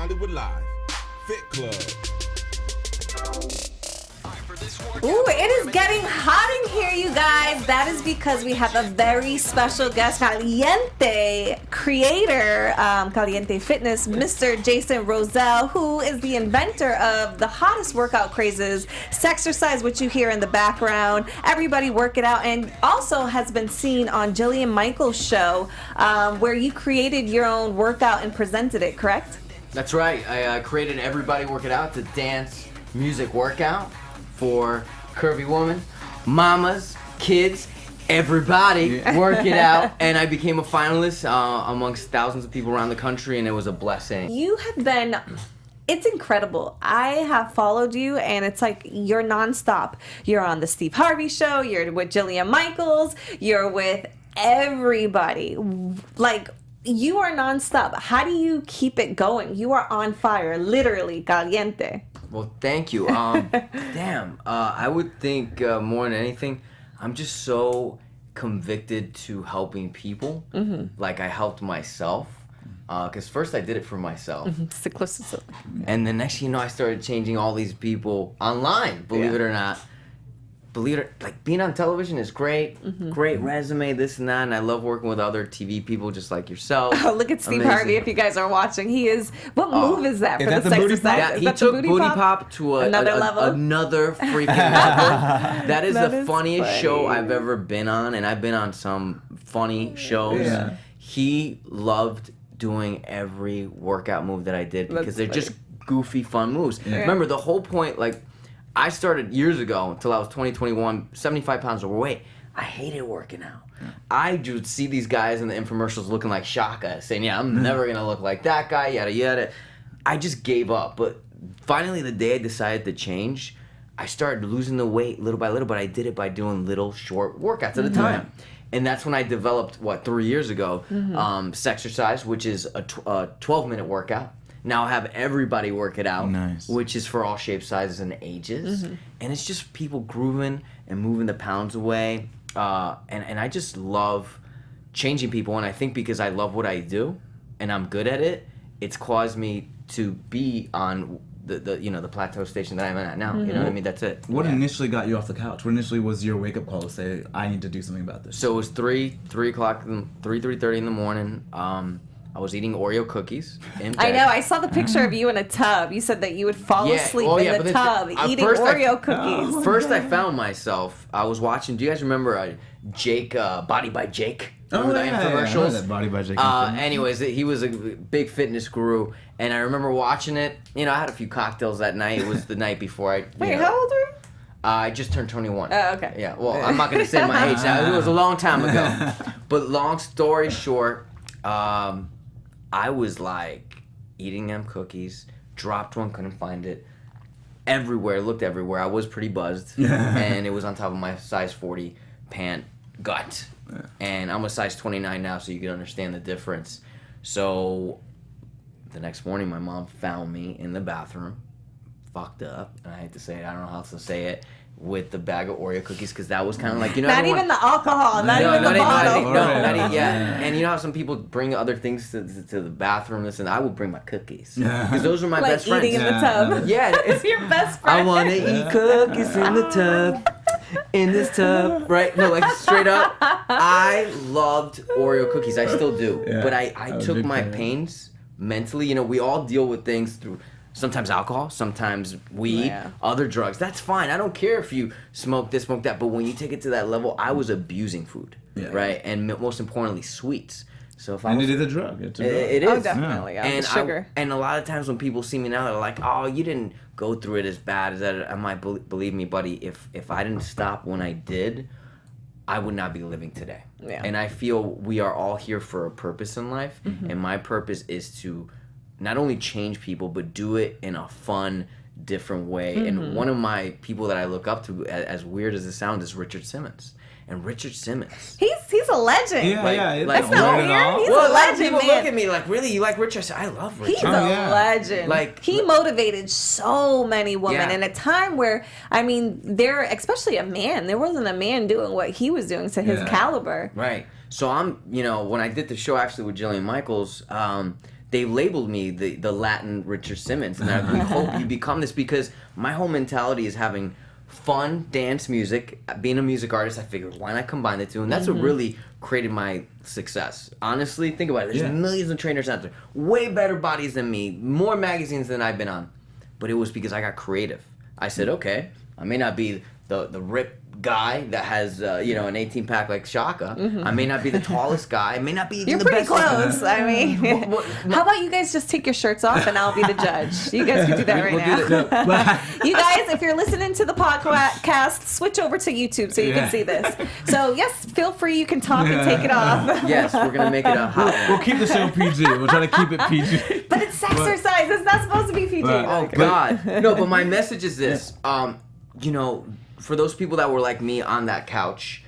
Hollywood Live. Fit Club. Ooh, it is getting hot in here, you guys. That is because we have a very special guest, Caliente creator, Caliente Fitness, Mr. Jason Rosell, who is the inventor of the hottest workout crazes, Sexercise, which you hear in the background. Everybody work it out, and also has been seen on Jillian Michaels' show, where you created your own workout and presented it, correct? That's right. I created Everybody Work It Out, the dance music workout for curvy women, mamas, kids, everybody work it out. And I became a finalist amongst thousands of people around the country, and it was a blessing. You have been, it's incredible. I have followed you, and it's like you're nonstop. You're on the Steve Harvey show, you're with Jillian Michaels, you're with everybody. Like, you are nonstop. How do you keep it going? You are on fire, literally, caliente. Well, thank you. I would think more than anything, I'm just so convicted to helping people. Mm-hmm. Like I helped myself. Because first I did it for myself. Mm-hmm. And the next thing you know, I started changing all these people online, believe it or not. Like being on television is great, great resume, this and that, and I love working with other TV people just like yourself. Oh, look at Steve Harvey if you guys are watching. He is, what move is that for that the the booty Sexercise? Yeah, he took booty pop to another level. Another freaking level. That is That the is funniest funny. show I've ever been on, and I've been on some funny shows. Yeah. He loved doing every workout move that I did because they're just goofy, fun moves. Yeah. Remember, the whole point, like, I started years ago until I was 21, 75 pounds overweight. I hated working out. I would see these guys in the infomercials looking like Shaka, saying, yeah, I'm never going to look like that guy, yada, yada. I just gave up. But finally, the day I decided to change, I started losing the weight little by little, but I did it by doing little short workouts at a time. And that's when I developed, 3 years ago, Sexercise, which is a 12-minute workout. Now I have Everybody Work It Out, which is for all shapes, sizes, and ages. And it's just people grooving and moving the pounds away. And I just love changing people. And I think because I love what I do and I'm good at it, it's caused me to be on the plateau station that I'm at now. You know what I mean? That's it. What initially got you off the couch? What initially was your wake-up call to say, I need to do something about this? So it was 3:30 in the morning. I was eating Oreo cookies in bed. I know. I saw the picture of you in a tub. You said that you would fall asleep in the tub eating Oreo cookies. First, I found myself. I was watching. Do you guys remember Jake, Body by Jake? Remember the infomercials? That Body by Jake. Anyways, he was a big fitness guru, and I remember watching it. You know, I had a few cocktails that night. It was the night before I. Wait, how old are you? I just turned 21. Oh, okay. Yeah. Well, I'm not gonna say my age now. It was a long time ago. But long story short, I was like eating them cookies, dropped one, couldn't find it. Everywhere, looked everywhere. I was pretty buzzed. And it was on top of my size 40 pant gut. And I'm a size 29 now, so you can understand the difference. So the next morning, my mom found me in the bathroom, fucked up. And I hate to say it, I don't know how else to say it, with the bag of Oreo cookies, because that was kind of like, you know, not even the alcohol, not even the bottle. And you know how some people bring other things to the bathroom, and I would bring my cookies, because those are my best friends. Like eating in the tub. Yeah, it's your best friend. I want to eat cookies in the tub, in this tub, right? No, like straight up. I loved Oreo cookies. I still do, but I took my pains mentally. You know, we all deal with things through. Sometimes alcohol, sometimes weed, other drugs. That's fine. I don't care if you smoke this, smoke that. But when you take it to that level, I was abusing food, right? And most importantly, sweets. So if it is a drug. It's a drug. It is. Oh, definitely. Yeah. And sugar. And a lot of times when people see me now, they're like, "Oh, you didn't go through it as bad as that." I might believe me, buddy. If I didn't stop when I did, I would not be living today. Yeah. And I feel we are all here for a purpose in life, and my purpose is to not only change people, but do it in a fun, different way. And one of my people that I look up to, as weird as it sounds, is Richard Simmons. And Richard Simmons. He's a legend. Yeah. That's not weird. He's a legend, people man. look at me like, really? You like Richard? I said, I love Richard. He's a legend. Like, he motivated so many women in a time where, I mean, especially a man. There wasn't a man doing what he was doing to his caliber. Right. So I'm, when I did the show actually with Jillian Michaels, they labeled me the Latin Richard Simmons, and we hope you become this, because my whole mentality is having fun dance music. Being a music artist, I figured, why not combine the two? And that's what really created my success. Honestly, think about it. There's millions of trainers out there, way better bodies than me, more magazines than I've been on. But it was because I got creative. I said, okay, I may not be the ripped guy that has an 18-pack like Shaka. I may not be the tallest guy. I may not be even the best. You're pretty close. I mean, how about you guys just take your shirts off and I'll be the judge? You guys can do that right now. You guys, if you're listening to the podcast, switch over to YouTube so you can see this. So yes, feel free. You can talk and take it off. Yes, we're gonna make it a hot one. We'll keep the show PG. We'll try to keep it PG. But it's exercise. It's not supposed to be PG. Oh God, no. But my message is this. For those people that were like me on that couch,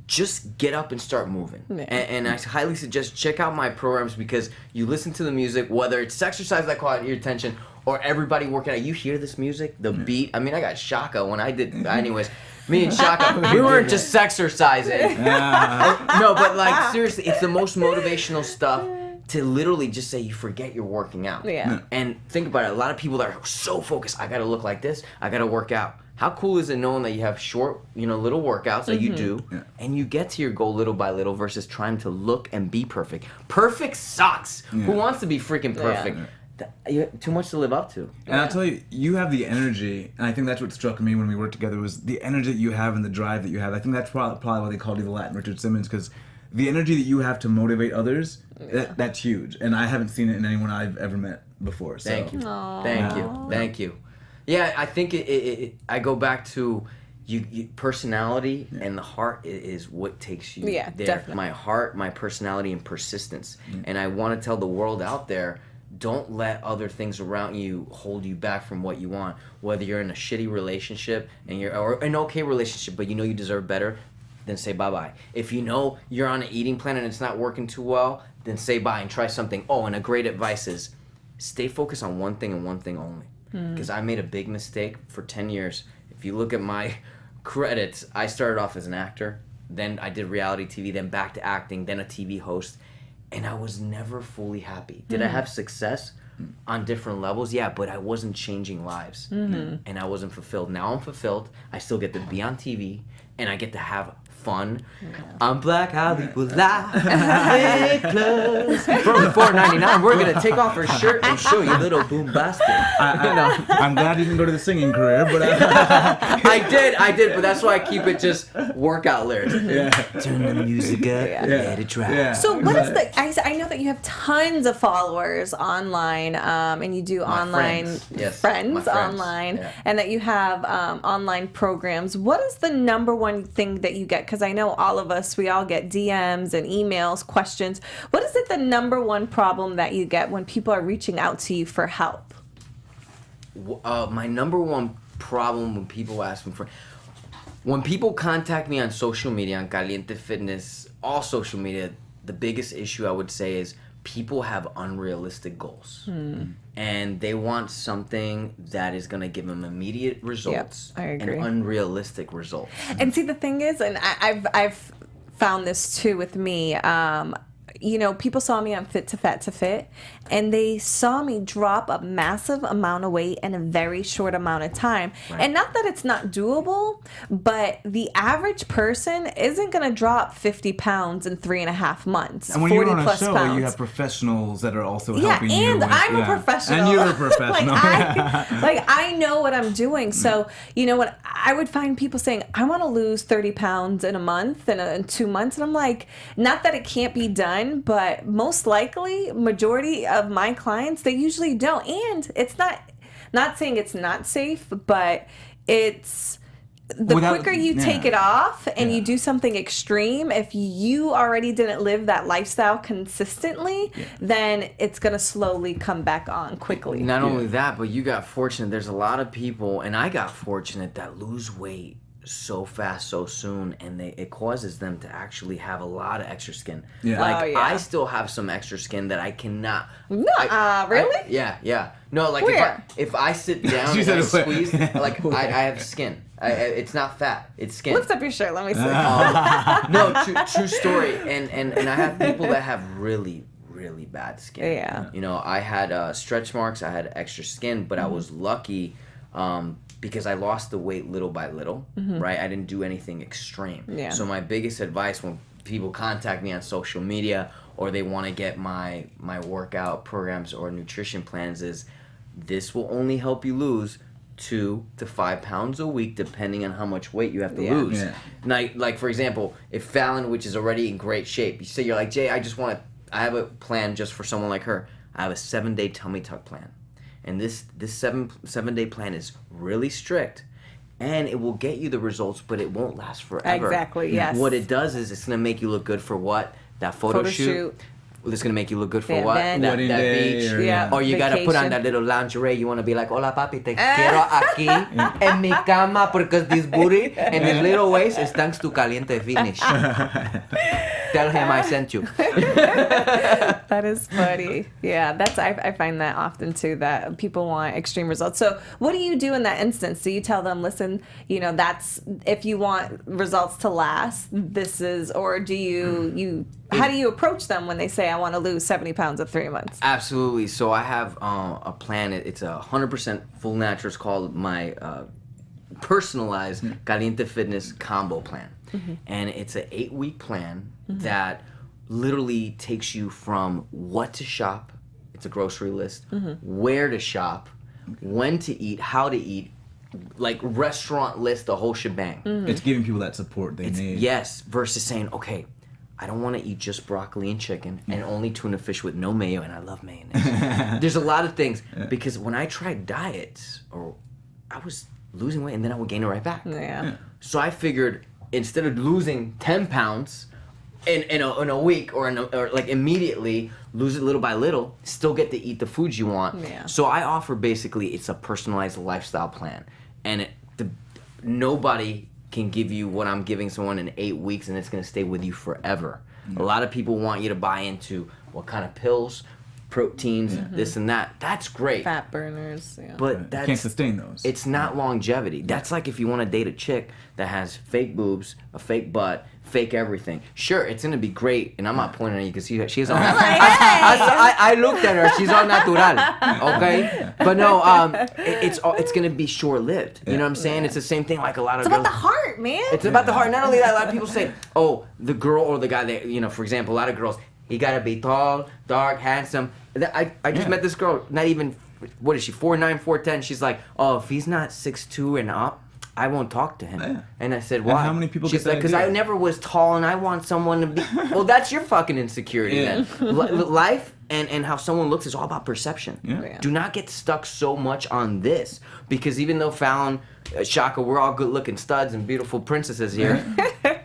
just get up and start moving. Yeah. And I highly suggest check out my programs, because you listen to the music, whether it's exercise that caught your attention or everybody working out. You hear this music, the beat. I mean, I got Shaka when I did. Anyways, me and Shaka, we weren't just exercising. No, but like seriously, it's the most motivational stuff. To literally just say you forget you're working out. Yeah. And think about it. A lot of people that are so focused, I gotta look like this, I gotta work out. How cool is it knowing that you have short, little workouts that you do, and you get to your goal little by little versus trying to look and be perfect. Perfect sucks. Yeah. Who wants to be freaking perfect? Yeah. Too much to live up to. And I'll tell you, you have the energy, and I think that's what struck me when we worked together, was the energy that you have and the drive that you have. I think that's probably why they called you the Latin Richard Simmons, because the energy that you have to motivate others, that's huge. And I haven't seen it in anyone I've ever met before. So. Thank you. Aww. Thank you. Yeah, I think I go back to you personality and the heart is what takes you there. Definitely. My heart, my personality, and persistence. And I want to tell the world out there, don't let other things around you hold you back from what you want. Whether you're in a shitty relationship or an okay relationship, but you deserve better, then say bye-bye. If you're on an eating plan and it's not working too well, then say bye and try something. Oh, and a great advice is stay focused on one thing and one thing only. Because I made a big mistake for 10 years. If you look at my credits, I started off as an actor, then I did reality TV, then back to acting, then a TV host, and I was never fully happy. Did I have success on different levels? Yeah, but I wasn't changing lives, and I wasn't fulfilled. Now I'm fulfilled. I still get to be on TV, and I get to have fun. I'm Black Hollywood Live. From $4.99, we're gonna take off her shirt and show you little boom bastard. I'm glad you didn't go to the singing career, but I did, but that's why I keep it just workout lyrics. Turn the music up, let it drop. So what is I know that you have tons of followers online, and you do online friends online, and that you have online programs. What is the number one thing that you get? Because I know all of us, we all get DMs and emails, questions. What is the number one problem that you get when people are reaching out to you for help? My number one problem when people ask me when people contact me on social media, on Caliente Fitness, all social media, the biggest issue I would say is people have unrealistic goals. And they want something that is going to give them immediate results. I agree. And unrealistic results. And see, the thing is, and I've found this too with me, people saw me on Fit to Fat to Fit, and they saw me drop a massive amount of weight in a very short amount of time. Right. And not that it's not doable, but the average person isn't going to drop 50 pounds in 3.5 months. And when you're on a show, you have professionals that are also helping you. And I'm a professional. And you're a professional. I know what I'm doing. So, what I would find people saying, I want to lose 30 pounds in a month, in 2 months. And I'm like, not that it can't be done, but most likely, majority of my clients, they usually don't. And it's not saying it's not safe, but it's quicker you take it off and you do something extreme, if you already didn't live that lifestyle consistently, then it's going to slowly come back on quickly. Not only that, but you got fortunate. There's a lot of people, and I got fortunate, that lose weight so fast so soon, and it causes them to actually have a lot of extra skin. I still have some extra skin that I cannot. Really? No, like if I sit down and I squeeze, like I have skin. It's not fat, it's skin. Lift up your shirt, let me see. No, true story. And I have people that have really really bad skin. Yeah. You know, I had stretch marks, I had extra skin, but I was lucky because I lost the weight little by little, right? I didn't do anything extreme. Yeah. So my biggest advice when people contact me on social media or they want to get my workout programs or nutrition plans is this will only help you lose 2 to 5 pounds a week depending on how much weight you have to lose. Yeah. Like for example, if Fallon, which is already in great shape, you say you're like, Jay, I have a plan just for someone like her. I have a 7-day tummy tuck plan. And this 7-day plan is really strict. And it will get you the results, but it won't last forever. Exactly, yes. What it does is it's going to make you look good for what? That photo shoot. Well, it's going to make you look good for The what? event. That Wedding beach. day Or you got to put on Vacation. that little lingerie. You want to be like, hola papi, te quiero aquí en mi cama because this booty and this little waist is thanks to Caliente Finish. Tell him I sent you. That is funny. Yeah, I find that often too, that people want extreme results. So what do you do in that instance? Do you tell them, listen, that's if you want results to last, this is, or do you how do you approach them when they say, I want to lose 70 pounds in 3 months? Absolutely. So I have a plan. It's 100% full natural. It's called my personalized Caliente Fitness combo plan. And it's an 8-week plan that literally takes you from what to shop. It's a grocery list. Where to shop, when to eat, how to eat, like restaurant list, the whole shebang. It's giving people that support they need. Yes, versus saying, okay, I don't want to eat just broccoli and chicken and only tuna fish with no mayo, and I love mayonnaise. There's a lot of things, because when I tried diets, I was losing weight and then I would gain it right back. Yeah. So I figured instead of losing 10 pounds in a week or like immediately, lose it little by little, still get to eat the foods you want. Yeah. So I offer basically, it's a personalized lifestyle plan, and nobody can give you what I'm giving someone in 8 weeks, and it's going to stay with you forever. A lot of people want you to buy into what kind of pills, proteins, this and that. That's great. Fat burners. Yeah. But You that's can't sustain those. it's not longevity. That's like if you want to date a chick that has fake boobs, a fake butt, fake everything. Sure, it's gonna be great, and I'm not pointing at you because she's all. I looked at her. She's all natural. Okay, but no, it's gonna be short lived. You know what I'm saying? It's the same thing. Like a lot of It's girls. about the heart, man. It's about the heart. Not only that, a lot of people say, "Oh, the girl or the guy that for example, a lot of girls, he gotta be tall, dark, handsome." I just met this girl. Not even, what is she? 4'9", 4'10". She's like, "Oh, if he's not 6'2" and up, I won't talk to him." Yeah. And I said, "Why?" how many people She's get that like, "Because I idea? never was tall, and I want someone to be." Well, that's your fucking insecurity then. Life and how someone looks is all about perception. Yeah. Do not get stuck so much on this, because even though Fallon, Shaka, we're all good-looking studs and beautiful princesses here.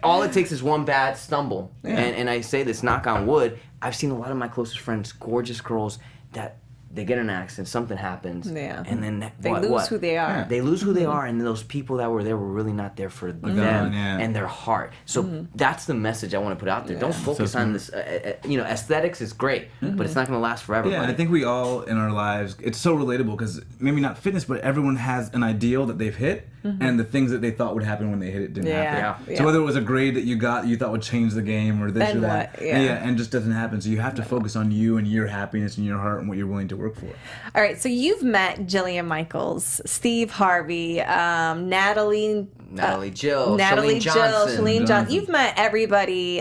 All it takes is one bad stumble, and I say this, knock on wood. I've seen a lot of my closest friends, gorgeous girls, that they get in an accident, something happens, and then They lose who they are. They lose who they are, and those people that were there were really not there for them and their heart. So that's the message I want to put out there. Don't focus on this. Aesthetics is great, but it's not going to last forever. Yeah, buddy. I think we all in our lives, it's so relatable because maybe not fitness, but everyone has an ideal that they've hit, and the things that they thought would happen when they hit it didn't happen. Yeah. So whether it was a grade that you thought would change the game, or this And or that, what, yeah. and just doesn't happen. So you have to focus on you and your happiness and your heart and what you're willing to work for. All right, so you've met Jillian Michaels, Steve Harvey, Natalie Jill, Natalie Shalene Jill, Johnson. Shalene Johnson. You've met everybody,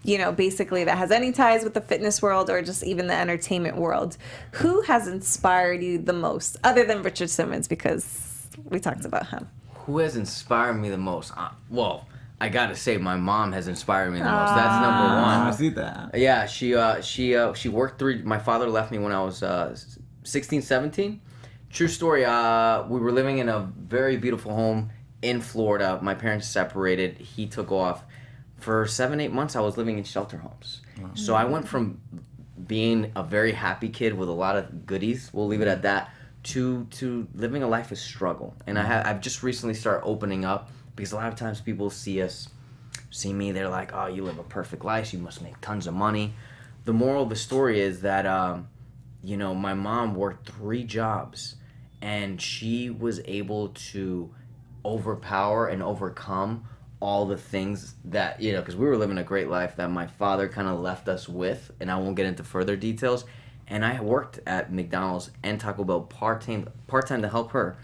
basically that has any ties with the fitness world or just even the entertainment world. Who has inspired you the most, other than Richard Simmons, because we talked about him? Who has inspired me the most? Well, I gotta say, my mom has inspired me the most. That's number one. I see that. Yeah, she worked my father left me when I was 16, 17. True story. We were living in a very beautiful home in Florida. My parents separated. He took off. For 7-8 months, I was living in shelter homes. Wow. So I went from being a very happy kid with a lot of goodies, we'll leave it at that, to living a life of struggle. And I've just recently started opening up, because a lot of times people see me, they're like, "Oh, you live a perfect life, you must make tons of money." The moral of the story is that, my mom worked 3 jobs, and she was able to overpower and overcome all the things that, you know, because we were living a great life that my father kind of left us with, and I won't get into further details. And I worked at McDonald's and Taco Bell part-time to help her.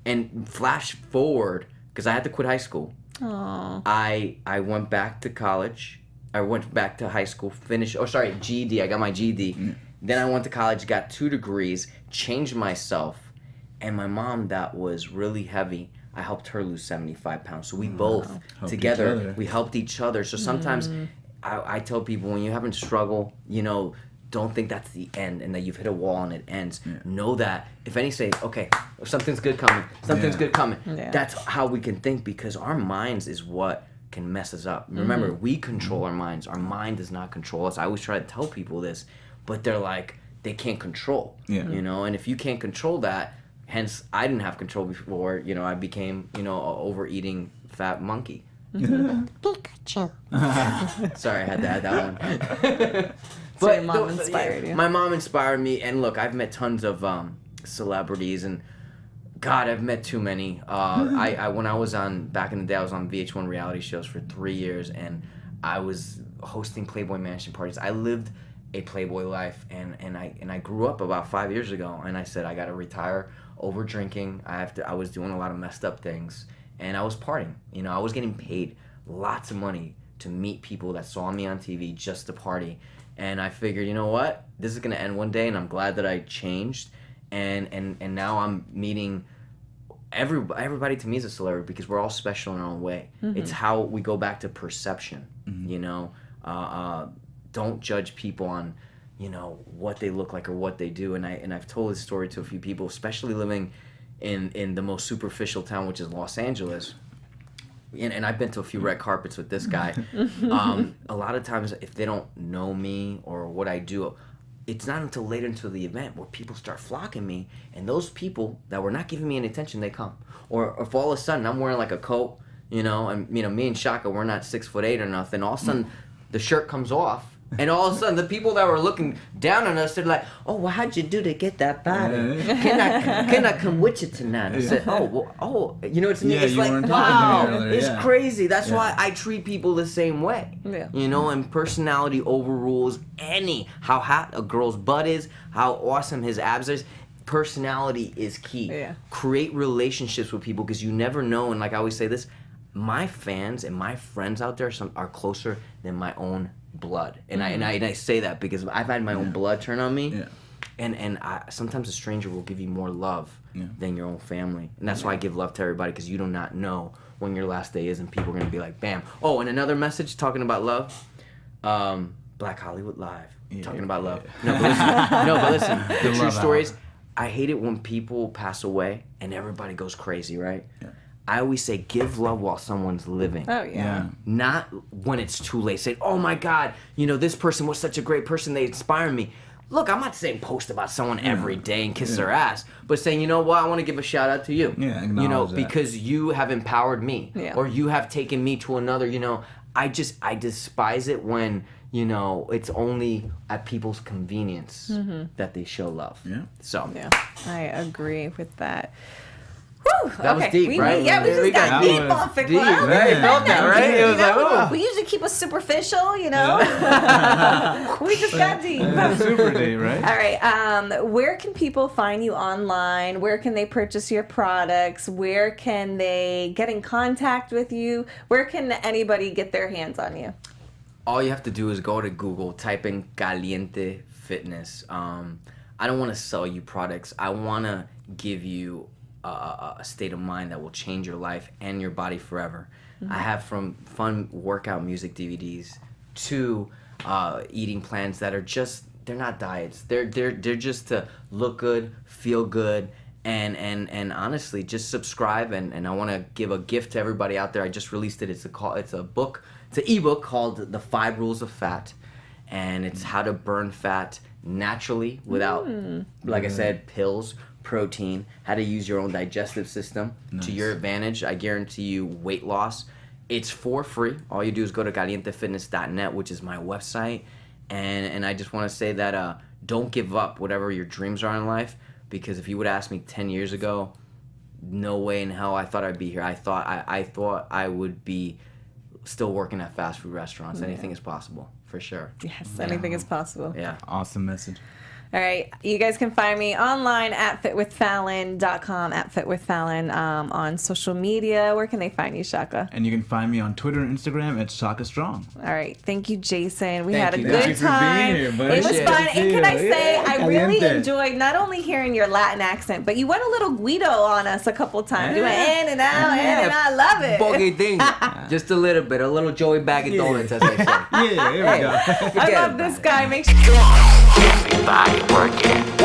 And flash forward, because I had to quit high school. Aww. I went back to college. I went back to high school, GED. I got my GED. Mm. Then I went to college, got 2 degrees, changed myself. And my mom, that was really heavy, I helped her lose 75 pounds. So we both, together, we helped each other. So sometimes I tell people, when you're having struggle, you know, don't think that's the end and that you've hit a wall and it ends. Yeah. Know that if any say, okay, something's good coming, good coming. Yeah. That's how we can think, because our minds is what can mess us up. Remember, we control our minds. Our mind does not control us. I always try to tell people this, but they're like, they can't control. Yeah. You know, and if you can't control that, hence I didn't have control before, you know, I became, you know, an overeating fat monkey. Pikachu. Sorry, I had to add that one. But your mom inspired you. My mom inspired me, and look, I've met tons of celebrities, and God, I've met too many. I when I was back in the day, I was on VH1 reality shows for 3 years, and I was hosting Playboy Mansion parties. I lived a Playboy life, and I grew up about 5 years ago, and I said I got to retire over drinking. I was doing a lot of messed up things, and I was partying. You know, I was getting paid lots of money to meet people that saw me on TV just to party. And I figured, you know what? This is going to end one day, and I'm glad that I changed. And now I'm meeting everybody. To me is a celebrity, because we're all special in our own way. It's how we go back to perception, you know. Don't judge people on, you know, what they look like or what they do. And I've told this story to a few people, especially living in the most superficial town, which is Los Angeles. And I've been to a few red carpets with this guy. A lot of times, if they don't know me or what I do, it's not until later into the event where people start flocking me. And those people that were not giving me any attention, they come. Or if all of a sudden I'm wearing like a coat, you know, and you know, me and Shaka, we're not 6'8" or nothing. All of a sudden, the shirt comes off. And all of a sudden, the people that were looking down on us, they're like, "Oh, well, how'd you do to get that body? Can I come with you tonight?" I said, you know what I mean? It's like, wow, it's crazy. That's why I treat people the same way. Yeah. You know, and personality overrules how hot a girl's butt is, how awesome his abs is. Personality is key. Yeah. Create relationships with people, because you never know. And like I always say this, my fans and my friends out there are closer than my own blood, and I say that because I've had my own blood turn on me, and sometimes a stranger will give you more love than your own family, and that's why I give love to everybody, because you do not know when your last day is, and people are gonna be like, bam. Oh, and another message talking about love, Black Hollywood Live, talking about love. But listen, the true stories. I hate it when people pass away and everybody goes crazy, right? Yeah. I always say, give love while someone's living. Oh, yeah. Not when it's too late. Say, oh, my God, you know, this person was such a great person. They inspire me. Look, I'm not saying post about someone every day and kiss their ass, but saying, you know what, I want to give a shout out to you. Yeah, you know, because you have empowered me, or you have taken me to another, you know. I despise it when, you know, it's only at people's convenience that they show love. Yeah. So. Yeah, I agree with that. Whew, that was deep, right? Yeah, we just got deep off it. Deep, right? You felt that, right? It was like, oh. We usually keep us superficial, you know? We just got deep. Super deep, right? All right. Where can people find you online? Where can they purchase your products? Where can they get in contact with you? Where can anybody get their hands on you? All you have to do is go to Google, type in Caliente Fitness. I don't want to sell you products. I want to give you a state of mind that will change your life and your body forever. I have from fun workout music DVDs to eating plans that are just, they're not diets. They're just to look good, feel good, and honestly, just subscribe. And I want to give a gift to everybody out there. I just released it. It's a book. It's an ebook called The 5 Rules of Fat, and it's how to burn fat naturally without, like I said, pills, protein, how to use your own digestive system to your advantage. I guarantee you weight loss. It's for free. All you do is go to calientefitness.net, which is my website. And I just want to say that don't give up whatever your dreams are in life, because if you would ask me 10 years ago, no way in hell I thought I'd be here. I thought I would be still working at fast food restaurants. Anything is possible, for sure. Yes, anything is possible. Yeah. Awesome message. All right. You guys can find me online at fitwithfallon.com, at fitwithfallon, on social media. Where can they find you, Shaka? And you can find me on Twitter and Instagram at Shaka Strong. All right. Thank you, Jason. We Thank had a you. good Thank you for time. being here, buddy. It was Appreciate fun. it. And can I say, Yeah. I really Caliente. enjoyed not only hearing your Latin accent, but you went a little Guido on us a couple times. You went in and out, in and out. I love it. Poquitín. Just a little bit. A little Joey Bag of Donuts, as they say. Yeah, here we go. I Forget love about this it. guy. Make sure. Everybody working.